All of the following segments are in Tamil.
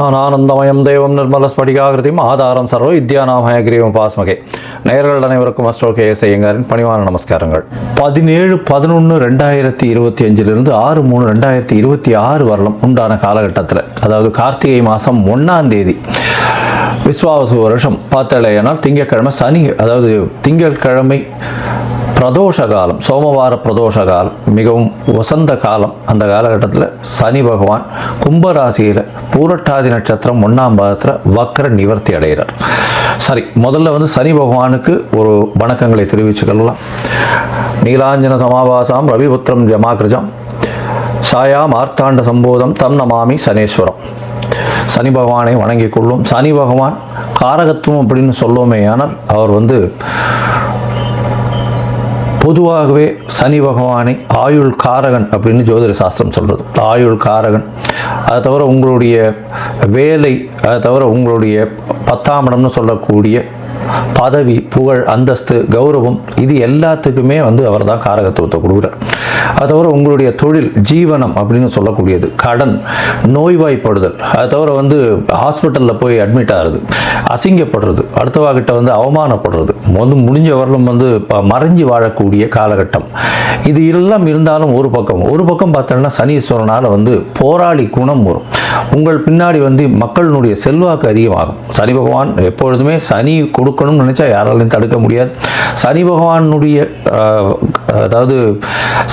ஞானானந்தமயம் தெய்வம் நிர்மலஸ்படிகாகிருதியும் ஆதாரம் சர்வ வித்யாநாமய கிரீவம் பாஸ்மகே. நேயர்கள் அனைவருக்கும் அஸ்ட்ரோ கேஎஸ் ஐயங்காரின் பணிவான நமஸ்காரங்கள். 17/11/2025 6/3/2026 வரலாம் உண்டான காலகட்டத்தில், அதாவது கார்த்திகை மாதம் 1ஆம் தேதி விஸ்வாவசு வருஷம் பார்த்தலையானால் திங்கட்கிழமை சனி, அதாவது திங்கட்கிழமை பிரதோஷ காலம், சோமவார பிரதோஷ காலம், மிகவும் வசந்த காலம். அந்த காலகட்டத்தில் சனி பகவான் கும்பராசியில் பூரட்டாதி நட்சத்திரம் 1ஆம் பாதத்தில் வக்ர நிவர்த்தி அடைகிறார். சரி, முதல்ல சனி பகவானுக்கு ஒரு வணக்கங்களை தெரிவிச்சுக்கலாம். நீலாஞ்சன சமாபாசாம் ரவிபுத்திரம் ஜமாகிருஜம் சாயா மார்த்தாண்ட சம்போதம் தம் நமாமி சனேஸ்வரம். சனி பகவானை வணங்கிக் கொள்ளும். சனி பகவான் காரகத்துவம் அப்படின்னு சொல்லுவோமே, ஆனால் அவர் பொதுவாகவே சனி பகவானை ஆயுள் காரகன் அப்படின்னு ஜோதிட சாஸ்திரம் சொல்கிறது. ஆயுள் காரகன், அதை தவிர உங்களுடைய வேலை, அதை தவிர உங்களுடைய 10ஆம் இடம்னு சொல்லக்கூடிய பதவி, புகழ், அந்தஸ்து, கௌரவம், இது எல்லாத்துக்குமே அவர் தான் காரகத்துவத்தை கொடுக்குறார். அது தவிர உங்களுடைய தொழில், ஜீவனம் அப்படின்னு சொல்லக்கூடியது, கடன், நோய்வாய்ப்படுதல், அது தவிர ஹாஸ்பிட்டலில் போய் அட்மிட் ஆகிறது, அசிங்கப்படுறது, அடுத்தவாகிட்ட அவமானப்படுறது, முடிஞ்ச வரலும் மறைஞ்சி வாழக்கூடிய காலகட்டம். இது எல்லாம் இருந்தாலும் ஒரு பக்கம் பார்த்தோம்னா சனீஸ்வரனால் போராளி குணம் வரும். உங்கள் பின்னாடி மக்களினுடைய செல்வாக்கு அதிகமாகும். சனி பகவான் எப்பொழுதுமே சனி கொடுக்கணும்னு நினைச்சா யாராலையும் தடுக்க முடியாது. சனி பகவானுடைய அதாவது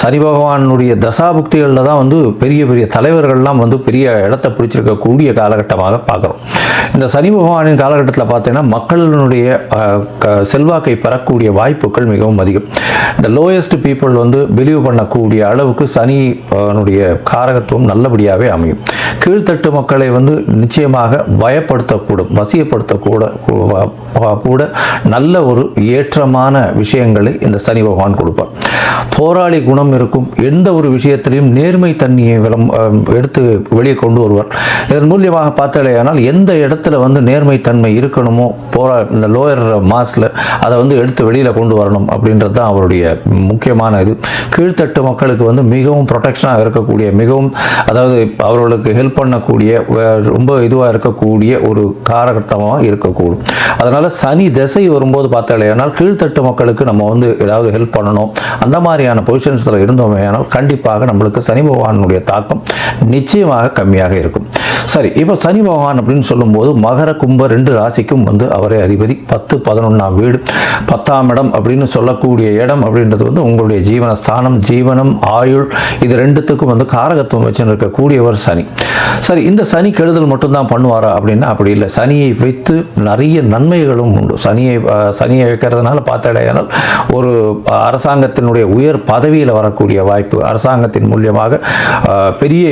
சனி பகவானுடைய தசாபுக்திகளில் தான் பெரிய பெரிய தலைவர்கள்லாம் பெரிய இடத்தை பிடிச்சிருக்கக்கூடிய காலகட்டமாக பார்க்குறோம். இந்த சனி பகவானின் காலகட்டத்தில் பார்த்தீங்கன்னா மக்களினுடைய செல்வாக்கை பெறக்கூடிய வாய்ப்புகள் மிகவும் அதிகம். இந்த லோயஸ்ட் பீப்புள் பிலீவ் பண்ணக்கூடிய அளவுக்கு சனினுடைய காரகத்துவம் நல்லபடியாகவே அமையும். கீழ்த்தட்டு மக்களை நிச்சயமாக பயப்படுத்தக்கூடும், வசியப்படுத்தக்கூட நல்ல ஒரு ஏற்றமான விஷயங்களை இந்த சனி பகவான் கொடுப்பார். போராளி குணம் இருக்கும். எந்த ஒரு விஷயத்திலையும் நேர்மை தன்மையை எடுத்து வெளியே கொண்டு வருவார். இதன் மூலியமாக பார்த்தாலேயானால் எந்த இடத்துல நேர்மை தன்மை இருக்கணுமோ இந்த லோயர் மாஸில் அதை எடுத்து வெளியில் கொண்டு வரணும் அப்படின்றது தான் அவருடைய முக்கியமான இது. கீழ்த்தட்டு மக்களுக்கு மிகவும் ப்ரொடெக்ஷனாக இருக்கக்கூடிய, மிகவும் அதாவது அவர்களுக்கு ஹெல்ப் பண்ணக்கூடிய, ரொம்ப இதுவாக இருக்கக்கூடிய ஒரு காரகட்டமாக இருக்கக்கூடும். அதனால் சனி திசை வரும்போது பார்த்தாலேயானால் கீழ்த்தட்டு மக்களுக்கு நம்ம ஏதாவது ஹெல்ப் பண்ணணும், அந்த மாதிரியான பொசிஷன்ஸில் இருந்தோமே ஆனால் கண்டிப்பாக நம்மளுக்கு சனி பகவானுடைய தாக்கம் நிச்சயமாக கம்மியாக இருக்கும். சரி, இப்போ சனி பகவான் அப்படின்னு சொல்லும்போது மகர கும்ப 2 ராசிக்கும் அவரே அதிபதி. 10, 11ஆம் வீடு, 10ஆம் இடம் அப்படின்னு சொல்லக்கூடிய இடம் அப்படின்றது உங்களுடைய ஜீவனஸ்தானம், ஜீவனம், ஆயுள், இது ரெண்டுத்துக்கும் காரகத்துவம் வச்சு இருக்கக்கூடியவர் சனி. சரி, இந்த சனி கெடுதல் மட்டும்தான் பண்ணுவாரா அப்படின்னா அப்படி இல்லை. சனியை வைத்து நிறைய நன்மைகளும் உண்டு. சனியை வைக்கிறதுனால பார்த்தாலேயானால் ஒரு அரசாங்கத்தினுடைய உயர் பதவியில் வரக்கூடிய வாய்ப்பு, அரசாங்கத்தின் மூலியமாக பெரிய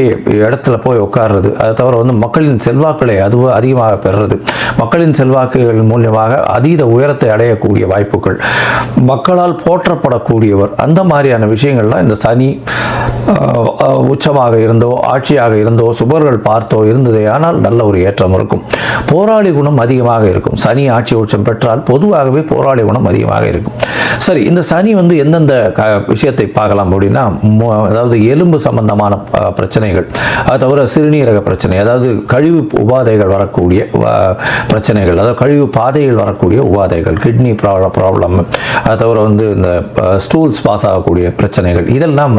இடத்துல போய் உட்கார்றது, அதை தவிர மக்களின் செல்வாக்களை அதிகமாக பெறுறது, மக்களின் செல்வாக்குகள் மூலியமாக அதீத உயரத்தை அடையக்கூடிய வாய்ப்புகள், மக்களால் போற்றப்படக்கூடியவர், அந்த மாதிரியான விஷயங்கள்லாம் இந்த சனி உச்சமாக இருந்தோ, ஆட்சியாக இருந்தோ, சுபர்கள் பார்த்தோ இருந்ததே ஆனால் நல்ல ஒரு ஏற்றம் இருக்கும். போராளி குணம் அதிகமாக இருக்கும். சனி ஆட்சி உச்சம் பெற்றால் பொதுவாகவே போராளி குணம் அதிகமாக இருக்கும். சரி, இந்த சனி எந்தெந்த விஷயத்தை பார்க்கலாம் அப்படின்னா, அதாவது எலும்பு சம்பந்தமான பிரச்சனைகள், அது தவிர சிறுநீரக பிரச்சனை, அதாவது கழிவு உபாதைகள் வரக்கூடிய பிரச்சனைகள், அதாவது கழிவு பாதைகள் வரக்கூடிய உபாதைகள், கிட்னி ப்ராப்ளம், அது தவிர இந்த ஸ்டூல்ஸ் பாஸ் ஆகக்கூடிய பிரச்சனைகள், இதெல்லாம்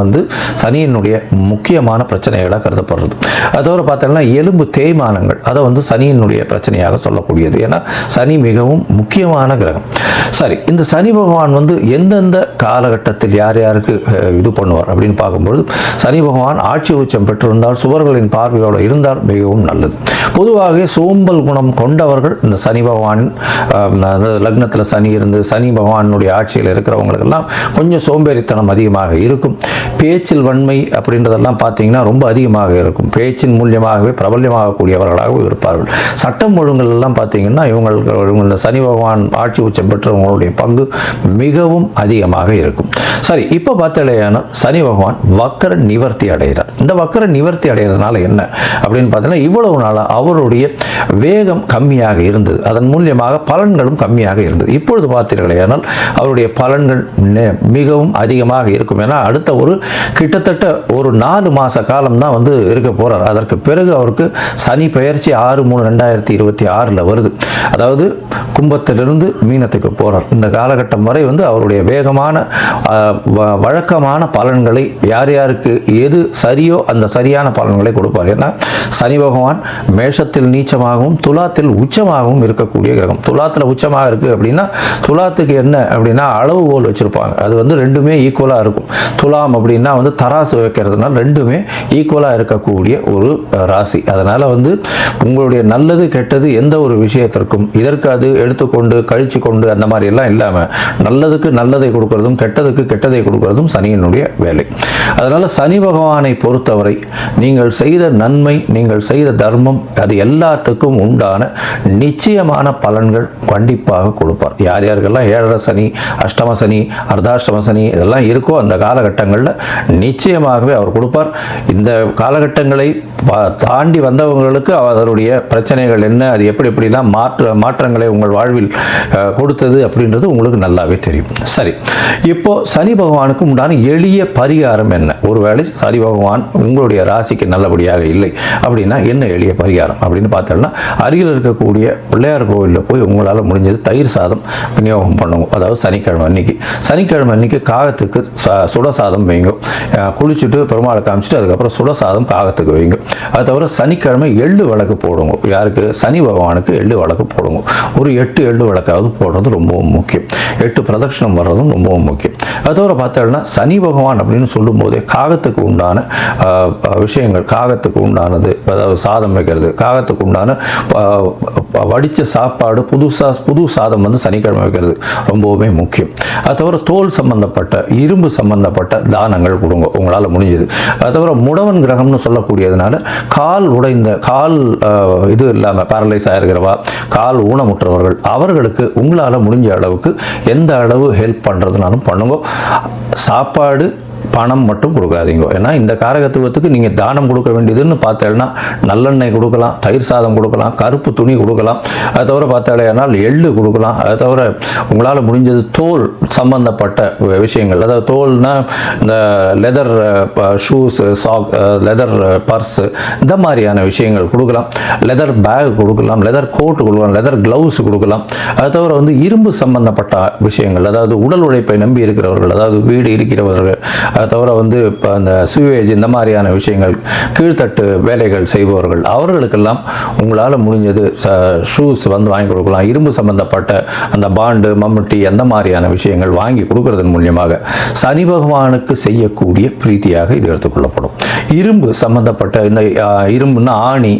சனியினுடைய முக்கியமான பிரச்சனைகளாக கருதப்படுறது. அது தவிர பார்த்தோம்னா எலும்பு தேய்மானங்கள், அதை சனியினுடைய பிரச்சனையாக சொல்லக்கூடியது. ஏன்னா சனி மிகவும் முக்கியமான கிரகம். சரி, இந்த சனி பகவான் எந்தெந்த காலகட்டத்தில் யார் யாருக்கு இது பண்ணுவார் அப்படின்னு பார்க்கும்பொழுது, சனி பகவான் ஆட்சி உச்சம் பெற்றிருந்தால், சுவர்களின் பார்வையோடு இருந்தால் மிகவும் நல்லது. பொதுவாகவே சோம்பல் குணம் கொண்டவர்கள் இந்த சனி பகவானின் லக்னத்தில் சனி இருந்து சனி பகவானுடைய ஆட்சியில் இருக்கிறவங்களுக்கெல்லாம் கொஞ்சம் சோம்பேறித்தனம் அதிகமாக இருக்கும். பேச்சில் வன்மை அப்படின்றதெல்லாம் பார்த்தீங்கன்னா ரொம்ப அதிகமாக இருக்கும். பேச்சின் மூலியமாகவே பிரபல்யமாகக்கூடியவர்களாகவும் இருப்பார்கள். சட்டம் ஒழுங்குகள் எல்லாம் பார்த்தீங்கன்னா இந்த சனி பகவான் ஆட்சி உச்சம் பெற்றவங்களுடைய பங்கு மிகவும் அதிகமாக இருக்கும். சரி, இப்போ பார்த்தாலேயானால் சனி பகவான் வக்கர நிவர்த்தி அடைகிறார். இந்த வக்கர நிவர்த்தி அடைகிறதுனால என்ன அப்படின்னு பார்த்தீங்கன்னா, இவ்வளவு நாளாக அவருடைய வேகம் கம்மியாக இருந்தது, அதன் மூலியமாக பலன்களும் கம்மியாக இருந்தது. இப்பொழுது பார்த்தீர்களேயானால் அவருடைய பலன்கள் மிகவும் அதிகமாக இருக்கும். ஏன்னா அடுத்த ஒரு கிட்டத்தட்ட கிட்டத்தட்ட ஒரு 4 மாத காலம் தான் வந்து இருக்க போகிறார். அதற்கு பிறகு அவருக்கு சனி பெயர்ச்சி 6/3/2026 வருது. அதாவது கும்பத்திலிருந்து மீனத்துக்கு போகிறார். இந்த காலகட்டம் வரை வந்து அவருடைய வேகமான வழக்கமான பலன்களை யார் யாருக்கு எது சரியோ அந்த சரியான பலன்களை கொடுப்பார். ஏன்னா சனி பகவான் மேஷத்தில் நீச்சமாகவும் துலாத்தில் உச்சமாகவும் இருக்கக்கூடிய கிரகம். துலாத்தில் உச்சமாக இருக்குது அப்படின்னா துலாத்துக்கு என்ன அப்படின்னா அளவுகோல் வச்சுருப்பாங்க. அது வந்து ரெண்டுமே ஈக்குவலாக இருக்கும். துலாம் அப்படின்னா வந்து தராசு வைக்கிறதுனால ரெண்டுமே ஈக்குவலாக இருக்கக்கூடிய ஒரு ராசி. அதனால் வந்து உங்களுடைய நல்லது கெட்டது எந்த ஒரு விஷயத்திற்கும் இதற்கு அது எடுத்துக்கொண்டு கழிச்சு கொண்டு அந்த மாதிரி எல்லாம் இல்லாமல் நல்லதுக்கு நல்லதை கொடுக்கறதும் கெட்டதுக்கு கெட்டதை கொடுக்கறதும் சனியினுடைய வேலை. அதனால் சனி பகவானை பொறுத்தவரை நீங்கள் செய்த நன்மை, நீங்கள் செய்த தர்மம், அது எல்லாத்துக்கும் உண்டான நிச்சயமான பலன்கள் கண்டிப்பாக கொடுப்பார். யார் யாருக்கெல்லாம் 7.5 சனி, அஷ்டம சனி, அர்த்தாஷ்டம சனி இதெல்லாம் இருக்கோ அந்த காலகட்டங்களில் நிச்சயமாகவே அவர் கொடுப்பார். இந்த காலகட்டங்களை தாண்டி வந்தவங்களுக்கு அதனுடைய பிரச்சனைகள் என்ன, அது எப்படி எப்படிலாம் மாற்றங்களை உங்கள் வாழ்வில் கொடுத்தது அப்படின்றது உங்களுக்கு நல்லாவே தெரியும். சரி, இப்போ சனி பகவானுக்கு உண்டான எளிய பரிகாரம் என்ன? ஒருவேளை சனி பகவான் உங்களுடைய ராசிக்கு நல்லபடியாக இல்லை அப்படின்னா என்ன எளிய பரிகாரம் அப்படின்னு பார்த்தோம்னா, அருகில் இருக்கக்கூடிய பிள்ளையார் கோவிலில் போய் உங்களால் முடிஞ்சது தயிர் சாதம் விநியோகம் பண்ணுங்க. அதாவது சனிக்கிழமை அன்னைக்கு காகத்துக்கு சுடசாதம் வைங்க. குளிச்சுட்டு பெருமாளை காமிச்சிட்டு அதுக்கப்புறம் சுடசாதம் காகத்துக்கு வைங்க. அது தவிர சனிக்கிழமை எள்ளு விளக்கு போடுங்க. யாருக்கு? சனி பகவானுக்கு எள்ளு விளக்கு போடுங்க. ஒரு 8 எள்ளு விளக்காவது போடுறது ரொம்பவும் முக்கியம். 8 பிரதட்சணம் வர்றதும் ரொம்பவும் முக்கியம். அது தவிர பார்த்தோம்னா சனி பகவான் அப்படின்னு சொல்லும் போதே காகத்துக்கு உண்டான விஷயங்கள், காகத்துக்கு உண்டானது, அதாவது சாதம் வைக்கிறது, காகத்துக்கு உண்டான வடித்த சாப்பாடு, புது சாதம் வந்து சனிக்கிழமை வைக்கிறது ரொம்பவுமே முக்கியம். அது தவிர தோல் சம்பந்தப்பட்ட, இரும்பு சம்பந்தப்பட்ட தானங்கள் கொடுங்க உங்களால் முடிஞ்சது. அது தவிர முடவன் கிரகம்னு சொல்லக்கூடியதுனால கால் உடைந்த, கால் இது இல்லாமல் பேரலைஸ் ஆகிருக்கிறவா, கால் ஊனமுற்றவர்கள், அவர்களுக்கு உங்களால் முடிஞ்ச அளவுக்கு எந்த அளவு ஹெல்ப் பண்ணுறதுனாலும் பண்ணுங்க. சாப்பாடு பணம் மட்டும் கொடுக்காதீங்க. ஏன்னா இந்த காரகத்துவத்துக்கு நீங்கள் தானம் கொடுக்க வேண்டியதுன்னு பார்த்தேன்னா நல்லெண்ணெய் கொடுக்கலாம், தயிர் சாதம் கொடுக்கலாம், கருப்பு துணி கொடுக்கலாம். அதை தவிர பார்த்தாலேனால் எள்ளு கொடுக்கலாம். அதை தவிர உங்களால் முடிஞ்சது தோல் சம்பந்தப்பட்ட விஷயங்கள், அதாவது தோல்னா இந்த leather shoes, sock, leather purse, இந்த மாதிரியான விஷயங்கள் கொடுக்கலாம். லெதர் பேக் கொடுக்கலாம், லெதர் கோட் கொடுக்கலாம், லெதர் க்ளவுஸ் கொடுக்கலாம். அதை தவிர வந்து இரும்பு சம்பந்தப்பட்ட விஷயங்கள், அதாவது உடல் உழைப்பை நம்பி இருக்கிறவர்கள், அதாவது வீடு இருக்கிறவர்கள், அதை தவிர வந்து இப்போ அந்த சுவேஜ், இந்த மாதிரியான விஷயங்கள், கீழ்த்தட்டு வேலைகள் செய்பவர்கள், அவர்களுக்கெல்லாம் உங்களால் முடிஞ்சது ஷூஸ் வந்து வாங்கி கொடுக்கலாம். இரும்பு சம்பந்தப்பட்ட அந்த பாண்டு, மம்முட்டி, அந்த மாதிரியான விஷயங்கள் வாங்கி கொடுக்கறதன் மூலியமாக சனி பகவானுக்கு செய்யக்கூடிய பிரீத்தியாக இது எடுத்துக்கொள்ளப்படும். இரும்பு சம்பந்தப்பட்ட இந்த இரும்புன்னா ஆணி,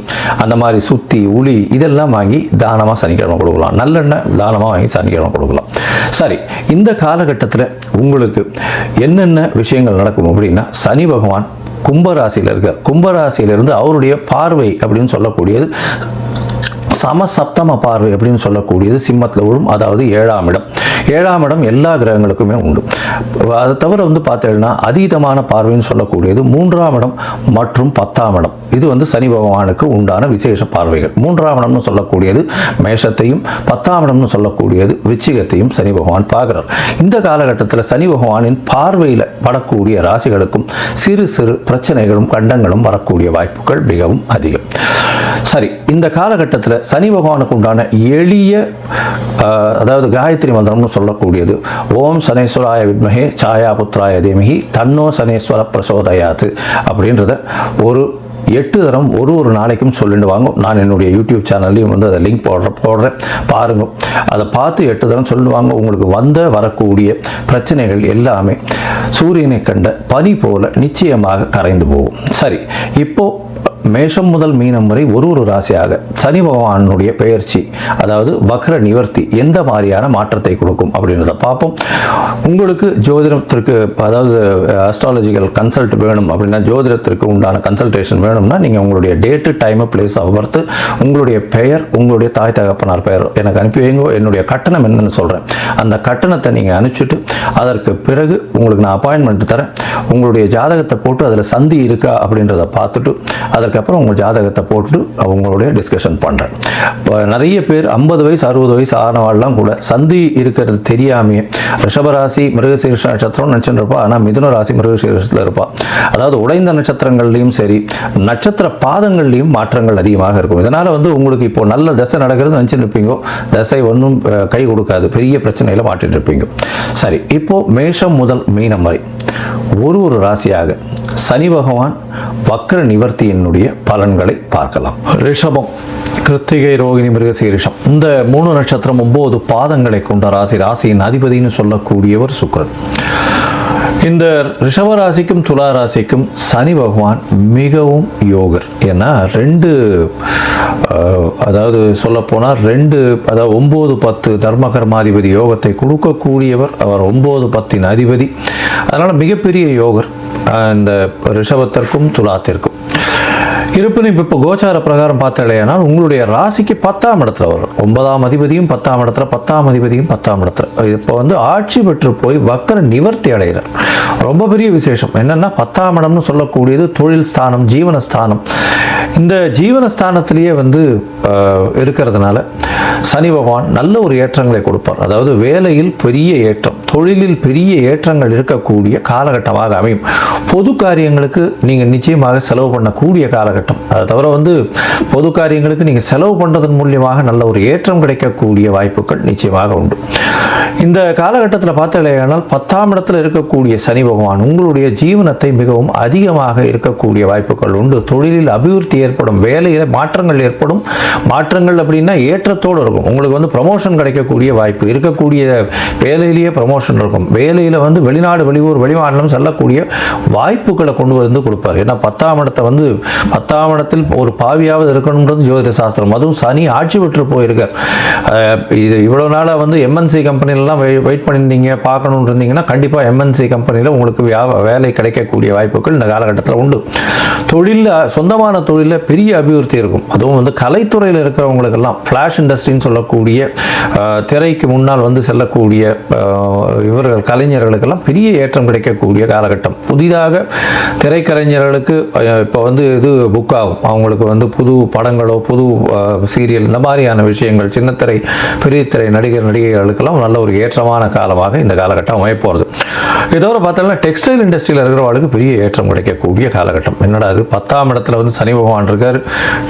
அந்த மாதிரி சுத்தி, உளி, இதெல்லாம் வாங்கி தானமாக சனிக்கிழமை கொடுக்கலாம். நல்லெண்ணெய் தானமாக வாங்கி சனிக்கிழமை கொடுக்கலாம். சரி, இந்த காலகட்டத்தில் உங்களுக்கு என்னென்ன விஷயங்கள் நடக்கும் அப்படின்னா, சனி பகவான் கும்பராசியில் இருக்கார். கும்பராசியிலிருந்து அவருடைய பார்வை அப்படின்னு சொல்லக்கூடியது சமசப்தம பார்வை அப்படின்னு சொல்லக்கூடியது சிம்மத்தில் விழும். அதாவது 7ஆம் இடம். 7ஆம் இடம் எல்லா கிரகங்களுக்குமே உண்டு. அதை தவிர வந்து பார்த்தீங்கன்னா அதீதமான பார்வைன்னு சொல்லக்கூடியது 3ஆம் இடம் மற்றும் 10ஆம் இடம். இது வந்து சனி பகவானுக்கு உண்டான விசேஷ பார்வைகள். 3ஆம் இடம்னு சொல்லக்கூடியது மேஷத்தையும், 10ஆம் இடம்னு சொல்லக்கூடியது விருச்சிகத்தையும் சனி பகவான் பார்க்கிறார். இந்த காலகட்டத்தில் சனி பகவானின் பார்வையில் படக்கூடிய ராசிகளுக்கும் சிறு சிறு பிரச்சனைகளும் கண்டங்களும் வரக்கூடிய வாய்ப்புகள் மிகவும் அதிகம். சரி, இந்த காலகட்டத்தில் சனி பகவானுக்கு உண்டான எளிய, அதாவது காயத்ரி மந்திரம்னு சொல்லக்கூடியது ஓம் சனேஸ்வராய வித்மஹே சாயா புத்ராய தீமஹி தன்னோ சனேஸ்வர பிரசோதயாத்து அப்படின்றத ஒரு 8 தரம் ஒரு நாளைக்கும் சொல்லிட்டு வாங்க. நான் என்னுடைய யூடியூப் சேனல்லையும் வந்து அதை லிங்க் போடுறேன், பாருங்க. அதை பார்த்து 8 தரம் சொல்லிட்டு வாங்க. உங்களுக்கு வரக்கூடிய பிரச்சனைகள் எல்லாமே சூரியனை கண்ட பனி போல நிச்சயமாக கரைந்து போகும். சரி, இப்போ மேஷம் முதல் மீனம் வரை ஒரு ராசியாக சனி பகவானுடைய பெயர்ச்சி, அதாவது வக்ர நிவர்த்தி எந்த மாதிரியான மாற்றத்தை கொடுக்கும் அப்படின்றத பார்ப்போம். உங்களுக்கு ஜோதிடத்திற்கு, அதாவது அஸ்ட்ராலஜிக்கல் கன்சல்ட் வேணும் அப்படின்னா, ஜோதிடத்திற்கு உண்டான கன்சல்டேஷன் வேணும்னா நீங்கள் உங்களுடைய date, time, place of birth, உங்களுடைய பெயர், உங்களுடைய தாய் தகப்பனார் பெயர் எனக்கு அனுப்பி வைங்க. என்னுடைய கட்டணம் என்னன்னு சொல்கிறேன். அந்த கட்டணத்தை நீங்கள் அனுப்பிச்சுட்டு அதற்கு பிறகு உங்களுக்கு நான் அப்பாயின்மெண்ட் தரேன். உங்களுடைய ஜாதகத்தை போட்டு அதில் சந்தி இருக்கா அப்படின்றத பார்த்துட்டு அதற்கு அதுக்கப்புறம் உங்கள் ஜாதகத்தை போட்டு அவங்களுடைய டிஸ்கஷன் பண்ணுறேன். இப்போ நிறைய பேர் 50 வயசு 60 வயசு ஆனவாள்லாம் கூட சந்தி இருக்கிறது தெரியாமையே ரிஷபராசி மிருகசீரிஷ நட்சத்திரம் நினச்சிட்டு இருப்பா, ஆனால் மிதுன ராசி மிருகசீரிஷத்தில் இருப்பா. அதாவது உடைந்த நட்சத்திரங்கள்லையும் சரி நட்சத்திர பாதங்கள்லையும் மாற்றங்கள் அதிகமாக இருக்கும். இதனால் வந்து உங்களுக்கு இப்போ நல்ல தசை நடக்கிறது நினச்சிட்டு இருப்பீங்க, தசை ஒன்றும் கை கொடுக்காது, பெரிய பிரச்சனையில் மாட்டிட்டு இருப்பீங்க. சரி, இப்போ மேஷம் முதல் மீனம் வரை ஒரு ராசியாக சனி பகவான் வக்ர நிவர்த்தியினுடைய பலன்களை பார்க்கலாம். ரிஷபம், கிருத்திகை, ரோகிணி, மிருகசீரிஷம் இந்த 3 நட்சத்திரம் 9 பாதங்களை கொண்ட ராசி. ராசியின் அதிபதினு சொல்லக்கூடியவர் சுக்கிரன். இந்த ரிஷபராசிக்கும் துலா ராசிக்கும் சனி பகவான் மிகவும் யோகர். ஏன்னா அதாவது சொல்லப்போனால் 9 10 தர்மகர்மாதிபதி யோகத்தை கொடுக்கக்கூடியவர் அவர். 9 10 அதிபதி. அதனால் மிகப்பெரிய யோகர் இந்த ரிஷபத்திற்கும் துலாத்திற்கும். இருப்பினும் இப்போ கோச்சார பிரகாரம் பார்த்தாலேனால் உங்களுடைய ராசிக்கு 10ஆம் இடத்துல வரும். 9ஆம் அதிபதியும் 10ஆம் இடத்துல, 10ஆம் அதிபதியும் 10ஆம் இடத்துல. இப்போ வந்து ஆட்சி பெற்று போய் வக்கர நிவர்த்தி அடைகிறார். ரொம்ப பெரிய விசேஷம் என்னன்னா 10ஆம் இடம்னு சொல்லக்கூடியது தொழில் ஸ்தானம், ஜீவனஸ்தானம். இந்த ஜீவனஸ்தானத்திலேயே வந்து இருக்கிறதுனால சனி பகவான் நல்ல ஒரு ஏற்றங்களை கொடுப்பார். அதாவது வேலையில் பெரிய ஏற்றம், தொழிலில் பெரிய ஏற்றங்கள் இருக்கக்கூடிய காலகட்டமாக அமையும். பொது காரியங்களுக்கு நீங்கள் நிச்சயமாக செலவு பண்ணக்கூடிய காலகட்டம். அதை தவிர வந்து பொது காரியங்களுக்கு நீங்கள் செலவு பண்ணுறதன் மூலியமாக நல்ல ஒரு ஏற்றம் கிடைக்கக்கூடிய வாய்ப்புகள் நிச்சயமாக உண்டு. இந்த காலகட்டத்தில் பார்த்தாலேயானால் 10ஆம் இடத்துல இருக்கக்கூடிய சனி பகவான் உங்களுடைய ஜீவனத்தை மிகவும் அதிகமாக இருக்கக்கூடிய வாய்ப்புகள் உண்டு. தொழிலில் அபிவிருத்தி ஏற்படும், வேலையில் மாற்றங்கள் ஏற்படும். மாற்றங்கள் அப்படின்னா ஏற்றத்தோடு இருக்கும். உங்களுக்கு வந்து ப்ரமோஷன் கிடைக்கக்கூடிய வாய்ப்பு, இருக்கக்கூடிய வேலையிலேயே ப்ரமோஷன் இருக்கும். வேலையில் வந்து வெளிநாடு, வெளியூர், வெளிமாநிலம் செல்லக்கூடிய வாய்ப்புகளை கொண்டு வந்து கொடுப்பார். ஏன்னா 10ஆம் இடத்தை வந்து 10ஆம் இடத்தில் ஒரு பாவியாவது இருக்கணுன்றது ஜோதிட சாஸ்திரம். அதுவும் சனி ஆட்சி பெற்று போயிருக்கார். இது இவ்வளோ நாளாக வந்து எம்என்சி கம்பெனிலலாம் வெயிட் பண்ணியிருந்தீங்க, பார்க்கணுன்னு இருந்தீங்கன்னா கண்டிப்பாக எம்என்சி கம்பெனியில் உங்களுக்கு வேலை கிடைக்கக்கூடிய வாய்ப்புகள் இந்த காலகட்டத்தில் உண்டு. தொழிலில், சொந்தமான தொழிலில் பெரிய அபிவிருத்தி இருக்கும். அதுவும் வந்து கலைத்துறையில் இருக்கிறவங்களுக்கெல்லாம், ஃப்ளாஷ் இண்டஸ்ட்ரின்னு சொல்லக்கூடிய திரைக்கு முன்னால் வந்து செல்லக்கூடிய இவர்கள் கலைஞர்களுக்கெல்லாம் பெரிய ஏற்றம் கிடைக்கக்கூடிய காலகட்டம். புதிதாக திரைக்கலைஞர்களுக்கு இப்போ வந்து இது புக் ஆகும். அவங்களுக்கு வந்து புது படங்களோ புது சீரியல் இந்த மாதிரியான விஷயங்கள், சின்னத்திரை பெரிய திரை நடிகர் நடிகைகளுக்கெல்லாம் நல்ல ஒரு ஏற்றமான காலமாக இந்த காலகட்டம் அமையப்போகிறது. இதோட பார்த்தோம்னா டெக்ஸ்டைல் இண்டஸ்ட்ரியில் இருக்கிறவங்களுக்கு பெரிய ஏற்றம் கிடைக்கக்கூடிய காலகட்டம். என்னடா அது 10ஆம் இடத்துல வந்து சனி பகவான் இருக்கார்.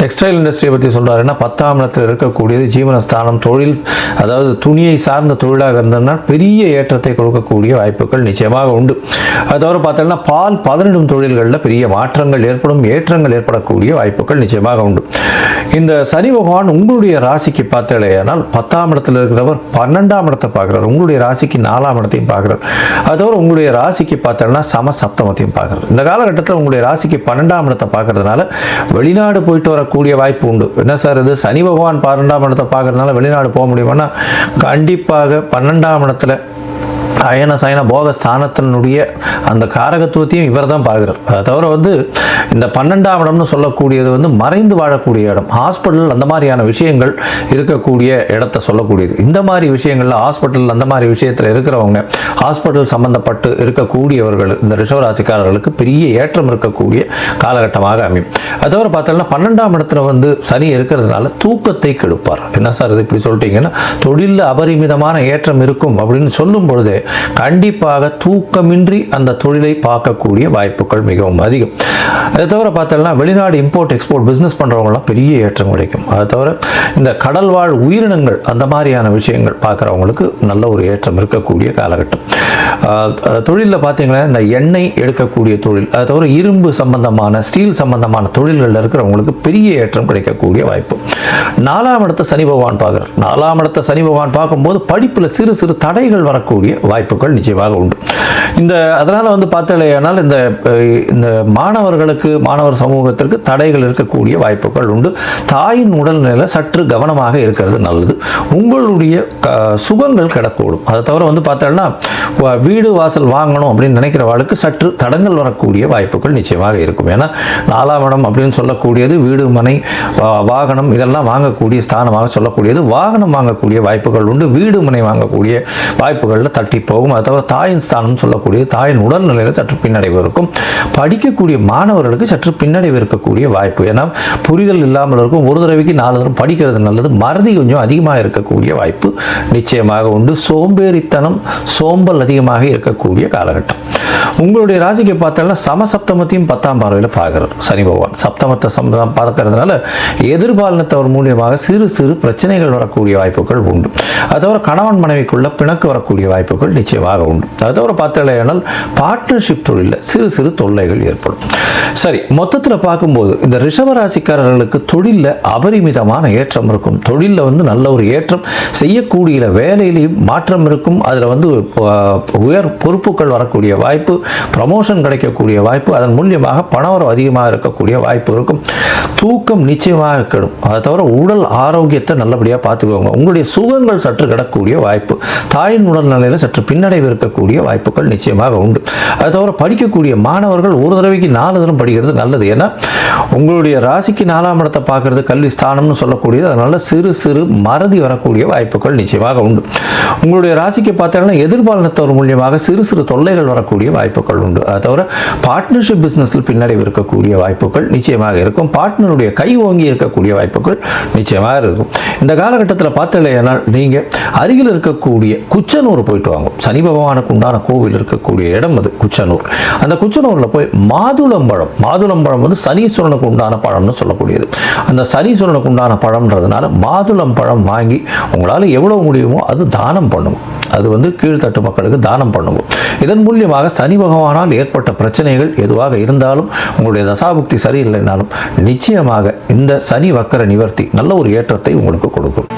டெக்ஸ்டைல் இண்டஸ்ட்ரியை பற்றி சொல்கிறாருன்னா 10ஆம் இடத்துல இருக்கக்கூடியது ஜீவனஸ்தானம், தொழில். அதாவது துணியை சார்ந்த தொழிலாக இருந்ததுன்னா பெரிய ஏற்றத்தை கொடுக்கக்கூடிய வாய்ப்புகள் நிச்சயமாக உண்டு. அதோட பார்த்தோம்னா பால் பதனிடும் தொழில்களில் பெரிய மாற்றங்கள் ஏற்படும், ஏற்றங்கள் ஏற்படக்கூடிய வாய்ப்புகள் நிச்சயமாக உண்டு. இந்த சனி பகவான் உங்களுடைய ராசிக்கு பார்த்தாலேயானால் 10ஆம் இடத்துல இருக்கிறவர் 12ஆம் இடத்தை பார்க்குறார். உங்களுடைய ராசிக்கு 4ஆம் இடத்தையும் பார்க்குறார். அதோட உங்களுடைய ராசிக்கு பார்த்தோம்னா சம சப்தமத்தையும் பார்க்குறார். இந்த காலகட்டத்தில் உங்களுடைய ராசிக்கு 12ஆம் இடத்தை பார்க்கறதுனால வெளிநாடு போயிட்டு வரக்கூடிய வாய்ப்பு உண்டு. என்ன சார் இது சனி பகவான் 12ஆம் இடத்தை பார்க்கறதுனால வெளிநாடு போக முடியுமானா கண்டிப்பாக 12ஆம் இடத்துல அயன சயன போக ஸ்தானத்தினுடைய அந்த காரகத்துவத்தையும் இவர் தான் பார்க்குறார். அதை தவிர வந்து இந்த 12ஆம் இடம்னு சொல்லக்கூடியது வந்து மறைந்து வாழக்கூடிய இடம், ஹாஸ்பிட்டல் அந்த மாதிரியான விஷயங்கள் இருக்கக்கூடிய இடத்த சொல்லக்கூடியது. இந்த மாதிரி விஷயங்கள்ல ஹாஸ்பிட்டல் அந்த மாதிரி விஷயத்தில் இருக்கிறவங்க, ஹாஸ்பிட்டல் சம்பந்தப்பட்டு இருக்கக்கூடியவர்கள், இந்த ரிஷபராசிக்காரர்களுக்கு பெரிய ஏற்றம் இருக்கக்கூடிய காலகட்டமாக அமையும். அதை தவிர பார்த்தோம்னா 12ஆம் இடத்துல வந்து சனி இருக்கிறதுனால தூக்கத்தை கெடுப்பார். என்ன சார் இது இப்படி சொல்லிட்டீங்கன்னா, தொழிலில் அபரிமிதமான ஏற்றம் இருக்கும் அப்படின்னு சொல்லும் பொழுது கண்டிப்பாக தூக்கமின்றி அந்த தொழிலை பார்க்கக்கூடிய வாய்ப்புகள் மிகவும் அதிகம். அதை தவிர பார்த்தோம்னா வெளிநாடு இம்போர்ட் எக்ஸ்போர்ட் பிஸ்னஸ் பண்ணுறவங்களாம் பெரிய ஏற்றம் கிடைக்கும். அதை தவிர இந்த கடல் வாழ் உயிரினங்கள் அந்த மாதிரியான விஷயங்கள் பார்க்குறவங்களுக்கு நல்ல ஒரு ஏற்றம் இருக்கக்கூடிய காலகட்டம். தொழிலில் பார்த்தீங்கன்னா இந்த எண்ணெய் எடுக்கக்கூடிய தொழில், அதை தவிர இரும்பு சம்பந்தமான, ஸ்டீல் சம்பந்தமான தொழில்களில் இருக்கிறவங்களுக்கு பெரிய ஏற்றம் கிடைக்கக்கூடிய வாய்ப்பு. 4ஆம் இடத்தை சனி பகவான் பார்க்குறார். 4ஆம் இடத்தை சனி பகவான் பார்க்கும்போது படிப்பில் சிறு சிறு தடைகள் வரக்கூடிய வாய்ப்புகள் நிச்சயமாக உண்டு. அதனால் வந்து பார்த்தாலேயானால் இந்த மாணவர்களுக்கு, மாணவர் சமூகத்திற்கு தடைகள் இருக்கக்கூடிய வாய்ப்புகள் உண்டு. தாயின் உடல்நிலையில் சற்று கவனமாக இருக்கிறது நல்லது. உங்களுடைய சுகங்கள் கிடக்கூடும். அதை தவிர வந்து பார்த்தோம்னா வீடு வாசல் வாங்கணும் அப்படின்னு நினைக்கிறவர்களுக்கு சற்று தடங்கள் வரக்கூடிய வாய்ப்புகள் நிச்சயமாக இருக்கும். ஏன்னா 4ஆம் இடம் அப்படின்னு சொல்லக்கூடியது வீடு, மனை, வாகனம் இதெல்லாம் வாங்கக்கூடிய ஸ்தானமாக சொல்லக்கூடியது. வாகனம் வாங்கக்கூடிய வாய்ப்புகள் உண்டு. வீடு மனை வாங்கக்கூடிய வாய்ப்புகளில் தட்டி போகும். அது தவிர தாயின் ஸ்தானம் சொல்லக்கூடிய தாயின் உடல்நிலையில் சற்று பின்னடைவு இருக்கும். படிக்கக்கூடிய மாணவர்களுக்கு சற்று பின்னடைவு இருக்கக்கூடிய வாய்ப்பு. ஏன்னா புரிதல் இல்லாமல் இருக்கும். ஒரு தடவைக்கு 4 தடவை படிக்கிறது நல்லது. மறதி கொஞ்சம் அதிகமாக இருக்கக்கூடிய வாய்ப்பு நிச்சயமாக உண்டு. சோம்பேறித்தனம், சோம்பல் அதிகமாக இருக்கக்கூடிய காலகட்டம். உங்களுடைய ராசிக்கு பார்த்தோம்னா சமசப்தமத்தையும் 10ஆம் பார்வையில் பார்க்கிறார் சனி பகவான். சப்தமத்தை பார்க்கறதுனால எதிர்பாலினத்தவர் மூலியமாக சிறு சிறு பிரச்சனைகள் வரக்கூடிய வாய்ப்புகள் உண்டு. அது தவிர கணவன் மனைவிக்குள்ள பிணக்கு வரக்கூடிய வாய்ப்புகள் நிச்சயமாக உண்டு. அது தவிர பார்த்தீங்கன்னா பார்ட்னர்ஷிப் தொழிலில் சிறு சிறு தொல்லைகள் ஏற்படும். சரி, மொத்தத்தில் பார்க்கும்போது இந்த ரிஷபராசிக்காரர்களுக்கு தொழிலில் அபரிமிதமான ஏற்றம் இருக்கும். தொழிலில் நல்ல ஒரு ஏற்றம், செய்யக்கூடிய வேலையிலையும் மாற்றம் இருக்கும். அதில் உயர் பொறுப்புகள் வரக்கூடிய வாய்ப்பு, ப்ரமோஷன் கிடைக்கக்கூடிய வாய்ப்பு, அதன் மூலியமாக பணவரவு அதிகமாக இருக்கக்கூடிய வாய்ப்பு இருக்கும். தூக்கம் நிச்சயமாக கெடும். அதை தவிர உடல் ஆரோக்கியத்தை நல்லபடியாக பார்த்துக்கோங்க. உங்களுடைய சுகங்கள் சற்று கிடக்கூடிய வாய்ப்பு, தாயின் உடல்நிலையில் சற்று பின்னடைவு இருக்கக்கூடிய வாய்ப்புகள் நிச்சயமாக உண்டு. அதை தவிர படிக்கக்கூடிய மாணவர்கள் ஒரு தடவைக்கு 4 தடவை படிக்கிறது நல்லது. ஏன்னா உங்களுடைய ராசிக்கு 4ஆம் இடத்தை பார்க்கறது கல்வி ஸ்தானம்னு சொல்லக்கூடியது. அதனால சிறு சிறு மறதி வரக்கூடிய வாய்ப்புகள் நிச்சயமாக உண்டு. உங்களுடைய ராசிக்கு பார்த்தீங்கன்னா எதிர்பாலினத்தவர் மூலியமாக சிறு சிறு தொல்லைகள் வரக்கூடிய வாய்ப்புகள் உண்டு. அதை தவிர பார்ட்னர்ஷிப் பிஸ்னஸில் பின்னடைவு இருக்கக்கூடிய வாய்ப்புகள் நிச்சயமாக இருக்கும். பார்ட்னருடைய கை ஓங்கி இருக்கக்கூடிய வாய்ப்புகள் நிச்சயமாக இருக்கும். இந்த காலகட்டத்தில் பார்த்தீங்கன்னா நீங்கள் அருகில் இருக்கக்கூடிய குச்சனூர் போயிட்டு வாங்க. சனி பகவானுக்கு உண்டான கோவில் இருக்கக்கூடிய இடம் அது குச்சனூர். அந்த குச்சனூரில் போய் மாதுளம்பழம் சனீஸ்வரனுக்கு உண்டான பழம்னு சொல்லக்கூடியது. அந்த சனீஸ்வரனுக்கு உண்டான பழம்ன்றதுனால மாதுளம்பழம் வாங்கி உங்களால் எவ்வளவு முடியுமோ அது தானம் பண்ணுங்க. அது கீழ்த்தட்டு மக்களுக்கு தானம் பண்ணுவோம். இதன் மூலியமாக சனி பகவானால் ஏற்பட்ட பிரச்சனைகள் எதுவாக இருந்தாலும், உங்களுடைய தசாபுக்தி சரியில்லைனாலும் நிச்சயமாக இந்த சனி வக்கர நிவர்த்தி நல்ல ஒரு ஏற்றத்தை உங்களுக்கு கொடுக்கும்.